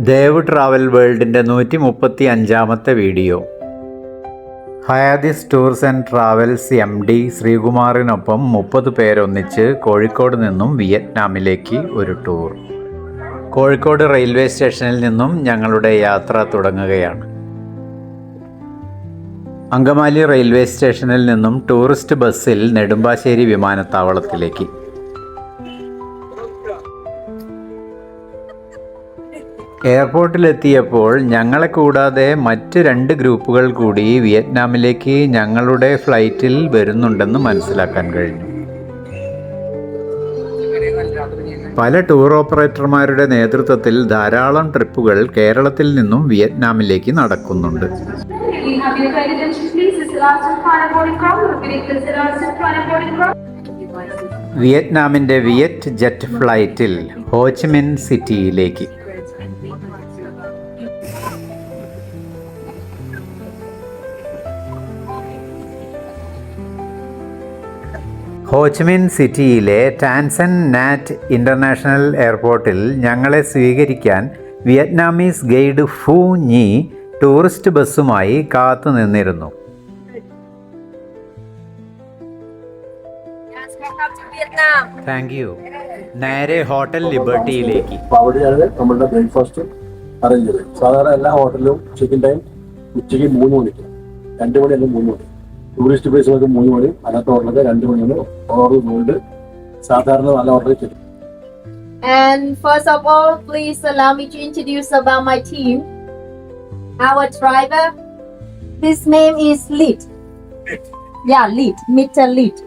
Dev travel വേൾഡിൻ്റെ 135-ാമത്തെ video. ഹയാദിസ് ടൂർസ് ആൻഡ് ട്രാവൽസ് MD ശ്രീകുമാറിനൊപ്പം 30 പേരൊന്നിച്ച് കോഴിക്കോട് നിന്നും വിയറ്റ്നാമിലേക്ക് ഒരു ടൂർ. കോഴിക്കോട് റെയിൽവേ സ്റ്റേഷനിൽ നിന്നും ഞങ്ങളുടെ യാത്ര തുടങ്ങുകയാണ്. അങ്കമാലി റെയിൽവേ സ്റ്റേഷനിൽ നിന്നും ടൂറിസ്റ്റ് ബസ്സിൽ നെടുമ്പാശ്ശേരി വിമാനത്താവളത്തിലേക്ക്. എയർപോർട്ടിലെത്തിയപ്പോൾ ഞങ്ങളെ കൂടാതെ മറ്റ് 2 ഗ്രൂപ്പുകൾ കൂടി വിയറ്റ്നാമിലേക്ക് ഞങ്ങളുടെ ഫ്ലൈറ്റിൽ വരുന്നുണ്ടെന്ന് മനസ്സിലാക്കാൻ കഴിഞ്ഞു. പല ടൂർ ഓപ്പറേറ്റർമാരുടെ നേതൃത്വത്തിൽ ധാരാളം ട്രിപ്പുകൾ കേരളത്തിൽ നിന്നും വിയറ്റ്നാമിലേക്ക് നടക്കുന്നുണ്ട്. വിയറ്റ്നാമിൻ്റെ വിയറ്റ് ജെറ്റ് ഫ്ലൈറ്റിൽ ഹോച്ചിമിൻ സിറ്റിയിലേക്ക്. ഹോച്ചിമിൻ സിറ്റിയിലെ ടാൻ സൻ നാറ്റ് ഇൻ്റർനാഷണൽ എയർപോർട്ടിൽ ഞങ്ങളെ സ്വീകരിക്കാൻ വിയറ്റ്നാമീസ് ഗൈഡ് ഫു ഞി ടൂറിസ്റ്റ് ബസ്സുമായി കാത്തു നിന്നിരുന്നു. Thank you. നേരെ ഹോട്ടൽ ലിബർട്ടിയിലേക്ക്. അവിടെയാണ് നമ്മളുടെ ബ്രേക്ക്ഫാസ്റ്റ് അറേഞ്ച് ചെയ്തത്. സാധാരണ എല്ലാ ഹോട്ടലിലും ചെക്കിൻ ടൈം ഉച്ചയ്ക്ക് 3 മണിക്ക്, 2 മണി അല്ലെങ്കിൽ 3 മണി. ടൂറിസ്റ്റ് പ്ലേസുകൾക്ക് 3 മണി, അല്ലാത്ത ഹോട്ടലൊക്കെ 2 മണിയാണ്. ഓവർ വേൾഡ് സാധാരണ നല്ല ഹോട്ടലിൽ ചെക്കും. And first of all, please allow me to introduce about my team. Our driver, his name is Lit. Yeah, Lit, Mr. Lit.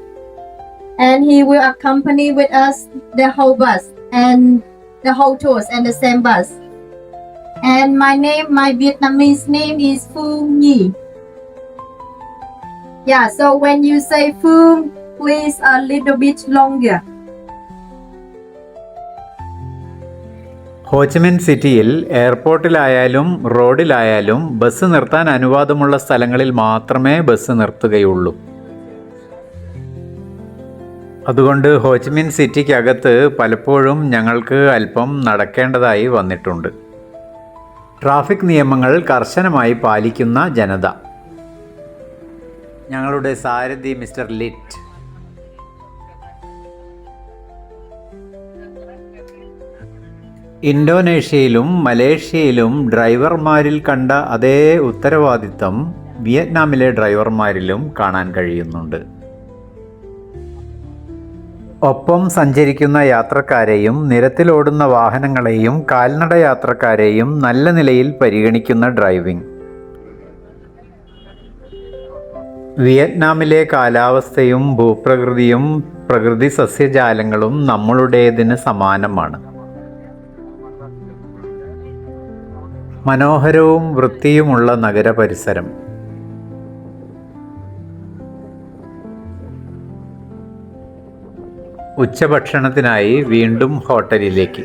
And he will accompany with us the whole bus and the whole tours and the same bus. And my Vietnamese name is Phu Nhi. Yeah, so when you say Phu, please a little bit longer. Ho Chi Minh സിറ്റിയിൽ എയർപോർട്ടിലായാലും റോഡിലായാലും bus നിർത്താൻ അനുവാദമുള്ള സ്ഥലങ്ങളിൽ മാത്രമേ bus നിർത്തുകയുള്ളൂ. അതുകൊണ്ട് Ho Chi Minh സിറ്റിക്കകത്ത് പലപ്പോഴും ഞങ്ങൾക്ക് അല്പം നടക്കേണ്ടതായി വന്നിട്ടുണ്ട്. Traffic നിയമങ്ങൾ കർശനമായി പാലിക്കുന്ന ജനത. ഞങ്ങളുടെ സാരഥി മിസ്റ്റർ ലിറ്റ്. ഇന്തോനേഷ്യയിലും മലേഷ്യയിലും ഡ്രൈവർമാരിൽ കണ്ട അതേ ഉത്തരവാദിത്തം വിയറ്റ്നാമിലെ ഡ്രൈവർമാരിലും കാണാൻ കഴിയുന്നുണ്ട്. ഒപ്പം സഞ്ചരിക്കുന്ന യാത്രക്കാരെയും നിരത്തിലോടുന്ന വാഹനങ്ങളെയും കാൽനട യാത്രക്കാരെയും നല്ല നിലയിൽ പരിഗണിക്കുന്ന ഡ്രൈവിംഗ്. വിയറ്റ്നാമിലെ കാലാവസ്ഥയും ഭൂപ്രകൃതിയും പ്രകൃതി സസ്യജാലങ്ങളും നമ്മളുടേതിന് സമാനമാണ്. മനോഹരവും വൃത്തിയുമുള്ള നഗരപരിസരം. ഉച്ചഭക്ഷണത്തിനായി വീണ്ടും ഹോട്ടലിലേക്ക്.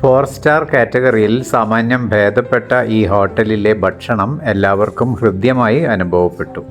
ഫോർ സ്റ്റാർ കാറ്റഗറിയിൽ സാമാന്യം ഭേദപ്പെട്ട ഈ ഹോട്ടലിലെ ഭക്ഷണം എല്ലാവർക്കും ഹൃദ്യമായി അനുഭവപ്പെട്ടു.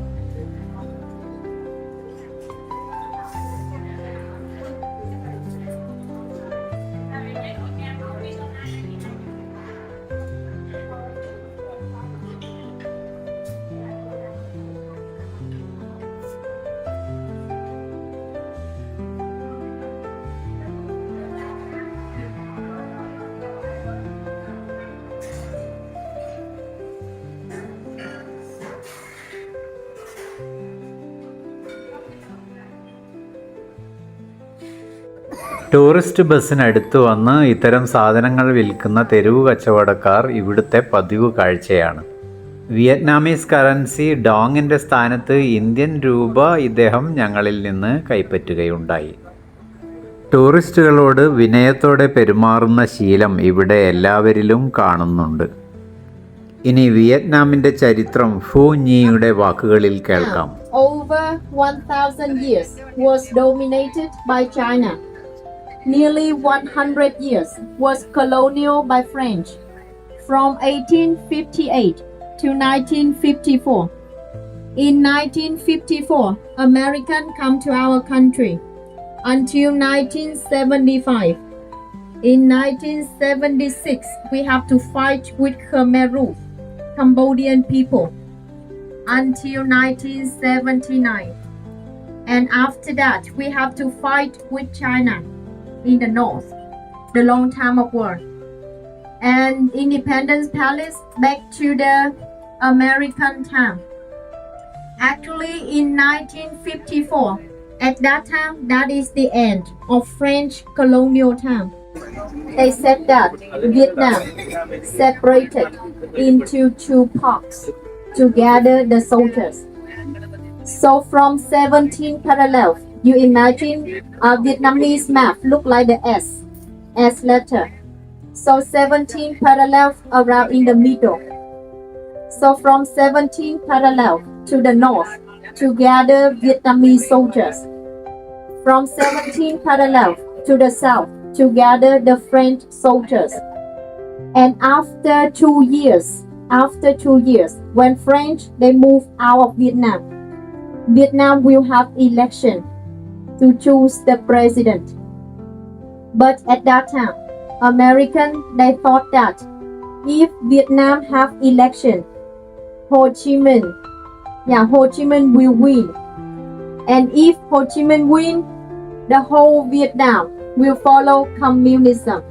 ടൂറിസ്റ്റ് ബസ്സിനടുത്ത് വന്ന് ഇത്തരം സാധനങ്ങൾ വിൽക്കുന്ന തെരുവ് കച്ചവടക്കാർ ഇവിടുത്തെ പതിവ് കാഴ്ചയാണ്. വിയറ്റ്നാമീസ് കറൻസി ഡോങ്ങിൻ്റെ സ്ഥാനത്ത് ഇന്ത്യൻ രൂപ ഇദ്ദേഹം ഞങ്ങളിൽ നിന്ന് കൈപ്പറ്റുകയുണ്ടായി. ടൂറിസ്റ്റുകളോട് വിനയത്തോടെ പെരുമാറുന്ന ശീലം ഇവിടെ എല്ലാവരിലും കാണുന്നുണ്ട്. ഇനി വിയറ്റ്നാമിൻ്റെ ചരിത്രം ഫു ഞിയുടെ വാക്കുകളിൽ കേൾക്കാം. Over 1000 years was dominated by China. Nearly 100 years was colonial by French. from 1858 to 1954. In 1954, Americans come to our country until 1975. In 1976, we have to fight with Khmer Rouge, Cambodian people, until 1979. And after that, we have to fight with China in the north, the long time of war. And Independence Palace back to the American time. Actually, in 1954, at that time, that is the end of French colonial time. They said that Vietnam separated into two parts to gather the soldiers. So from 17 parallel, you imagine a Vietnamese map look like the S letter. So 17 parallel around in the middle. So from 17 parallel to the north to gather Vietnamese soldiers. From 17 parallel to the south to gather the French soldiers. And after 2 years, when French they move out of Vietnam, Vietnam will have election to choose the president. But at that time, American they thought that if Vietnam have election, Ho Chi Minh will win. And if Ho Chi Minh win, the whole Vietnam will follow communism.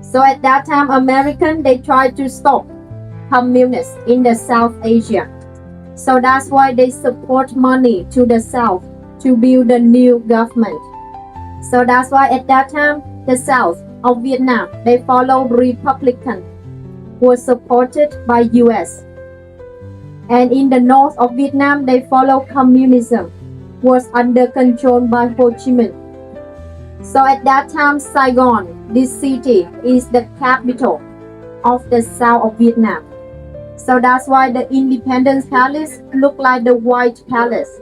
So at that time, American they tried to stop communists in the South Asia. So that's why they support money to the South to build a new government. So that's why at that time, the South of Vietnam, they follow Republican, was supported by US. And in the north of Vietnam, they follow communism, was under control by Ho Chi Minh. So at that time, Saigon, this city, is the capital of the south of Vietnam. So that's why the Independence Palace look like the White Palace.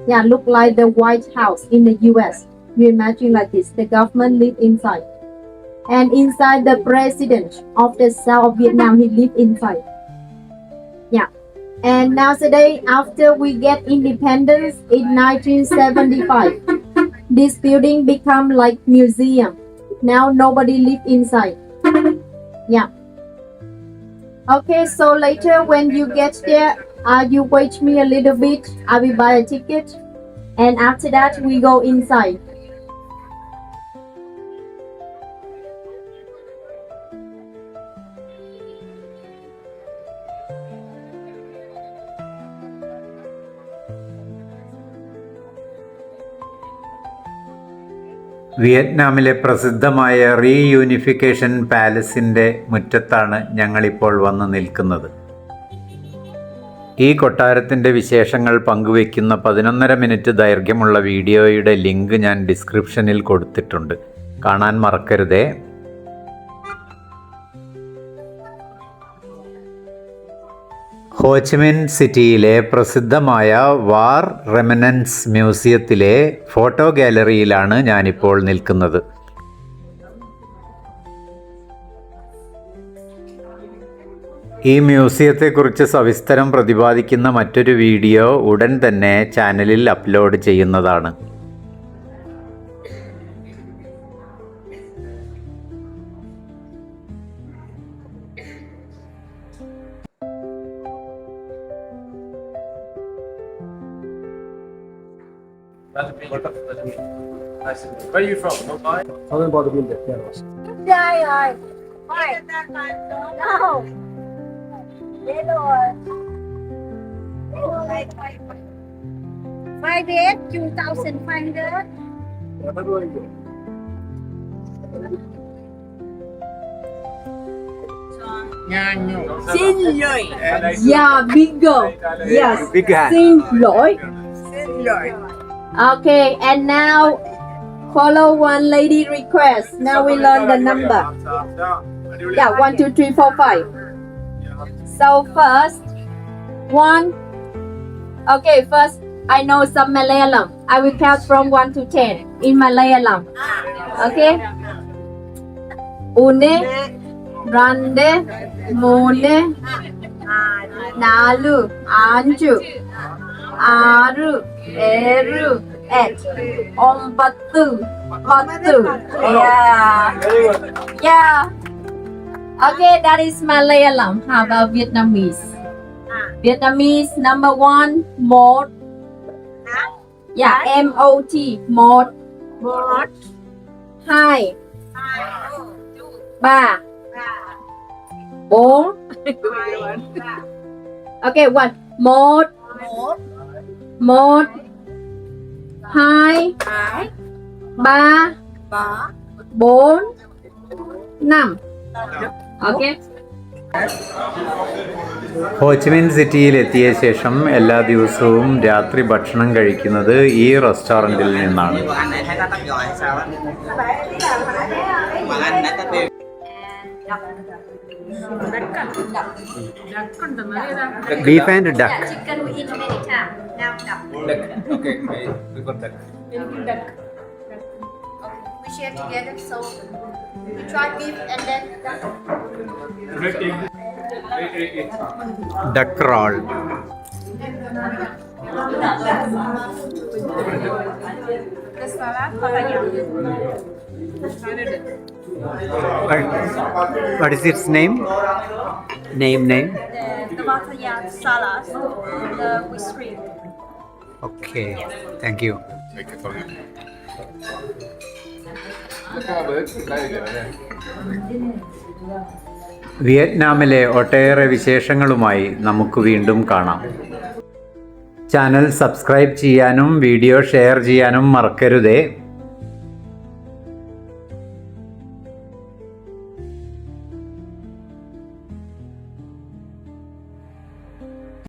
Yeah, look like the White House in the US. You imagine like this, the government live inside. And inside the president of the south of Vietnam, he live inside. Yeah. And nowadays, after we get independence in 1975, this building become like museum. Now nobody live inside. Yeah. Okay, so later when you get there, you wait me a little bit. I will buy a ticket. And after that, we go inside. വിയറ്റ്നാമിലെ പ്രസിദ്ധമായ reunification പാലസിൻ്റെ മുറ്റത്താണ് ഞങ്ങളിപ്പോൾ വന്ന് നിൽക്കുന്നത്. ഈ കൊട്ടാരത്തിൻ്റെ വിശേഷങ്ങൾ പങ്കുവയ്ക്കുന്ന 11.5 minute ദൈർഘ്യമുള്ള വീഡിയോയുടെ link ഞാൻ ഡിസ്ക്രിപ്ഷനിൽ കൊടുത്തിട്ടുണ്ട്. കാണാൻ മറക്കരുതേ. ഹോച്ചിമിൻ സിറ്റിയിലെ പ്രസിദ്ധമായ വാർ റെമനൻസ് മ്യൂസിയത്തിലെ ഫോട്ടോ ഗാലറിയിലാണ് ഞാനിപ്പോൾ നിൽക്കുന്നത്. ഈ മ്യൂസിയത്തെക്കുറിച്ച് സവിസ്തരം പ്രതിപാദിക്കുന്ന മറ്റൊരു വീഡിയോ ഉടൻ തന്നെ ചാനലിൽ അപ്ലോഡ് ചെയ്യുന്നതാണ്. Where are you from? Mumbai? Southern part of India, Kerala. Đây rồi. No. Đây rồi. 500, 2,500. Xin lỗi. Yeah, bigger. Yes. Bigger. Xin lỗi. Okay, and now follow one lady request. Now we learn the number. Yeah, 1, 2, 3, 4, 5. So first, 1. Okay, first I know some Malayalam. I will count from 1 to 10 in Malayalam. Okay. 1, രണ്ട് മൂന്ന് നാല് അഞ്ച് ആറ് ഏഴ് എട്ട് ഒമ്പത് പത്ത്. Yeah. Okay, that is Malayalam. How about Vietnamese? Vietnamese number 1 mot. Yeah, MOT mot. Hai. Ba. Bốn. Okay, one. Một. Một. Hai. Ba. Bốn. Năm. Okay. Ho Chi Minh സിറ്റിയിൽ എത്തിയ ശേഷം എല്ലാ ദിവസവും രാത്രി ഭക്ഷണം കഴിക്കുന്നത് ഈ റെസ്റ്റോറൻറ്റിൽ നിന്നാണ്. Anh này thấy nó tắt rồi hay sao á? Mà anh đã tắt tiêu. Beef and duck. Yeah, chicken we eat many times. Now duck. Đực. Ok, we got đực. Okay, we share together. So we try beef and then duck. Duck roll. The salad papaya. What is its name? Name. The papaya salad. The with shrimp. Okay, thank you. വിയറ്റ്നാമിലെ ഒട്ടേറെ വിശേഷങ്ങളുമായി നമുക്ക് വീണ്ടും കാണാം. Channel subscribe ചെയ്യാനും video share ചെയ്യാനും മറക്കരുതേ.